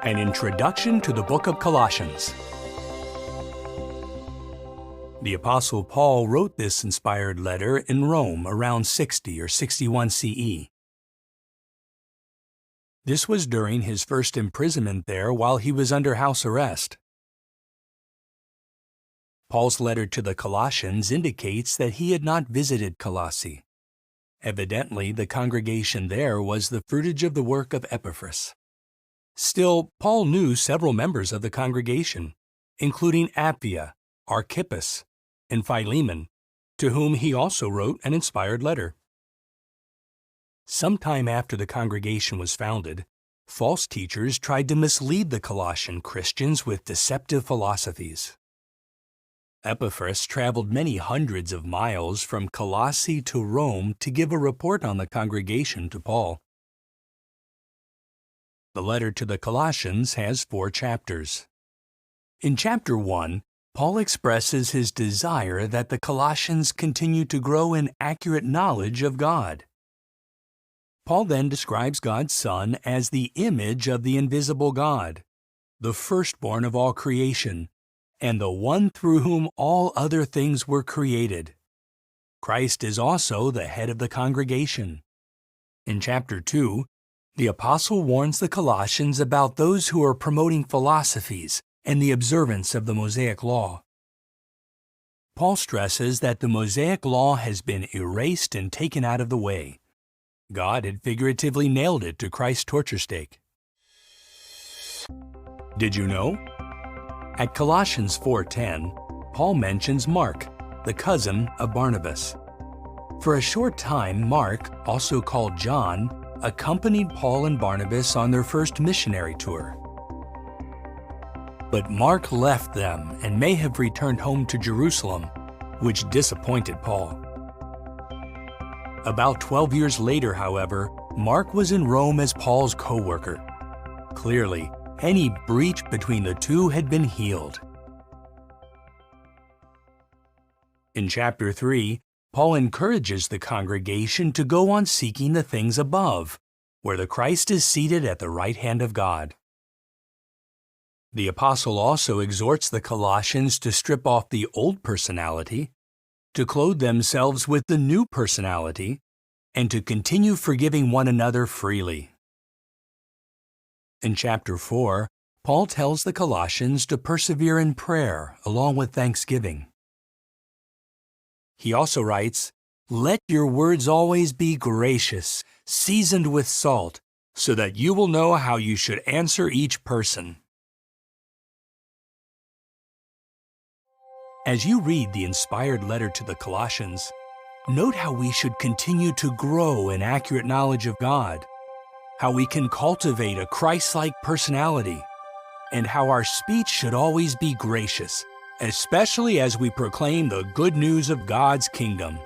An Introduction to the Book of Colossians. The Apostle Paul wrote this inspired letter in Rome around 60 or 61 CE. This was during his first imprisonment there while he was under house arrest. Paul's letter to the Colossians indicates that he had not visited Colossae. Evidently, the congregation there was the fruitage of the work of Epaphras. Still, Paul knew several members of the congregation, including Apphia, Archippus, and Philemon, to whom he also wrote an inspired letter. Sometime after the congregation was founded, false teachers tried to mislead the Colossian Christians with deceptive philosophies. Epaphras traveled many hundreds of miles from Colossae to Rome to give a report on the congregation to Paul. The letter to the Colossians has 4 chapters. In chapter 1, Paul expresses his desire that the Colossians continue to grow in accurate knowledge of God. Paul then describes God's Son as the image of the invisible God, the firstborn of all creation, and the one through whom all other things were created. Christ is also the head of the congregation. In chapter 2, the apostle warns the Colossians about those who are promoting philosophies and the observance of the Mosaic Law. Paul stresses that the Mosaic Law has been erased and taken out of the way. God had figuratively nailed it to Christ's torture stake. Did you know? At Colossians 4:10, Paul mentions Mark, the cousin of Barnabas. For a short time, Mark, also called John, accompanied Paul and Barnabas on their first missionary tour. But Mark left them and may have returned home to Jerusalem, which disappointed Paul. About 12 years later, however, Mark was in Rome as Paul's co-worker. Clearly, any breach between the two had been healed. In chapter 3, Paul encourages the congregation to go on seeking the things above, where the Christ is seated at the right hand of God. The apostle also exhorts the Colossians to strip off the old personality, to clothe themselves with the new personality, and to continue forgiving one another freely. In chapter 4, Paul tells the Colossians to persevere in prayer along with thanksgiving. He also writes, "Let your words always be gracious, seasoned with salt, so that you will know how you should answer each person." As you read the inspired letter to the Colossians, note how we should continue to grow in accurate knowledge of God, how we can cultivate a Christ-like personality, and how our speech should always be gracious, especially as we proclaim the good news of God's kingdom.